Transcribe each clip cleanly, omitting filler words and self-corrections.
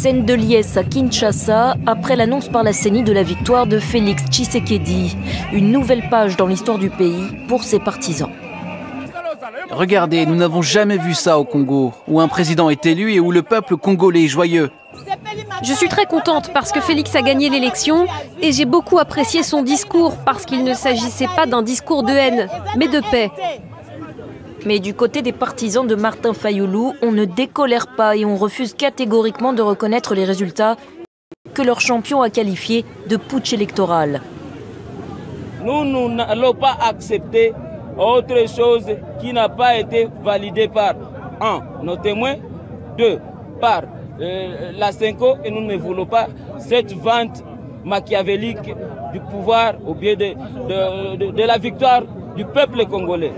Scène de liesse à Kinshasa, après l'annonce par la CENI de la victoire de Félix Tshisekedi. Une nouvelle page dans l'histoire du pays pour ses partisans. Regardez, nous n'avons jamais vu ça au Congo, où un président est élu et où le peuple congolais est joyeux. Je suis très contente parce que Félix a gagné l'élection et j'ai beaucoup apprécié son discours parce qu'il ne s'agissait pas d'un discours de haine, mais de paix. Mais du côté des partisans de Martin Fayoulou, on ne décolère pas et on refuse catégoriquement de reconnaître les résultats que leur champion a qualifiés de putsch électoral. Nous n'allons pas accepter autre chose qui n'a pas été validée par, nos témoins, 2, par la CENCO, et nous ne voulons pas cette vente machiavélique du pouvoir au biais de la victoire du peuple congolais.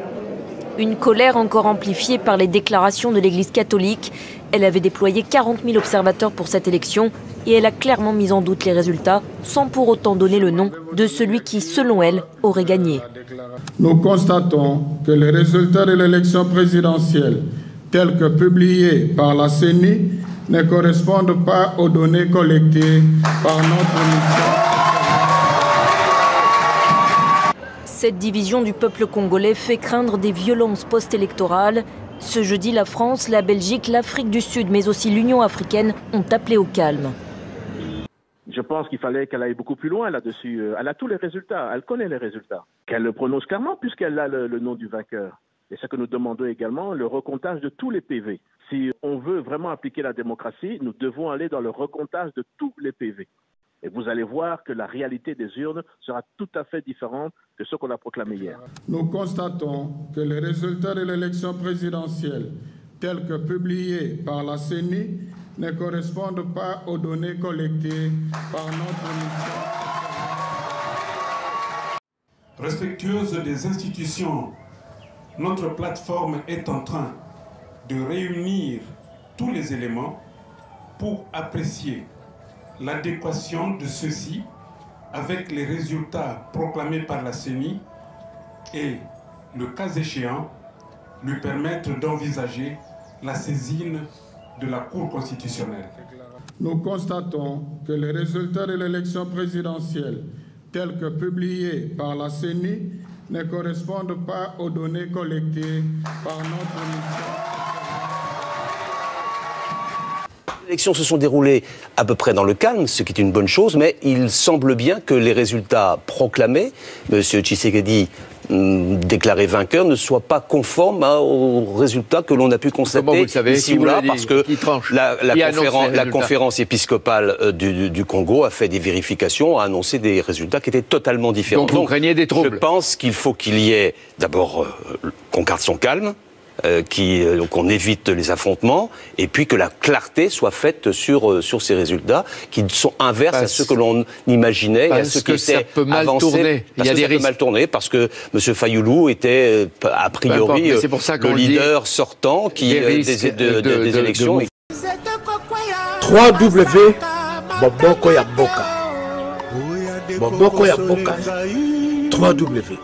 Une colère encore amplifiée par les déclarations de l'Église catholique. Elle avait déployé 40 000 observateurs pour cette élection et elle a clairement mis en doute les résultats sans pour autant donner le nom de celui qui, selon elle, aurait gagné. Nous constatons que les résultats de l'élection présidentielle, tels que publiés par la CENI, ne correspondent pas aux données collectées par notre mission. Cette division du peuple congolais fait craindre des violences post-électorales. Ce jeudi, la France, la Belgique, l'Afrique du Sud, mais aussi l'Union africaine ont appelé au calme. Je pense qu'il fallait qu'elle aille beaucoup plus loin là-dessus. Elle a tous les résultats, elle connaît les résultats. Qu'elle le prononce clairement puisqu'elle a le nom du vainqueur. Et ce que nous demandons également, le recomptage de tous les PV. Si on veut vraiment appliquer la démocratie, nous devons aller dans le recomptage de tous les PV. Et vous allez voir que la réalité des urnes sera tout à fait différente de ce qu'on a proclamé hier. Nous constatons que les résultats de l'élection présidentielle, tels que publiés par la CENI, ne correspondent pas aux données collectées par notre mission. Respectueuse des institutions, notre plateforme est en train de réunir tous les éléments pour apprécier l'adéquation de ceux-ci avec les résultats proclamés par la CENI et, le cas échéant, lui permettre d'envisager la saisine de la Cour constitutionnelle. Nous constatons que les résultats de l'élection présidentielle, tels que publiés par la CENI, ne correspondent pas aux données collectées par notre mission. Les élections se sont déroulées à peu près dans le calme, ce qui est une bonne chose, mais il semble bien que les résultats proclamés, M. Tshisekedi déclaré vainqueur, ne soient pas conformes aux résultats que l'on a pu constater ici ou là, parce que la conférence épiscopale du Congo a fait des vérifications, a annoncé des résultats qui étaient totalement différents. Donc vous craignez des troubles. Je pense qu'il faut qu'il y ait d'abord qu'on garde son calme, qu'on évite les affrontements, et puis que la clarté soit faite sur ces résultats qui sont inverses à ce que l'on imaginait et à ce qui était avancé. Parce que ça peut mal tourner, parce que M. Fayoulou était a priori le leader sortant des élections. Boboko ya Boka. Boboko ya Boka. 3W.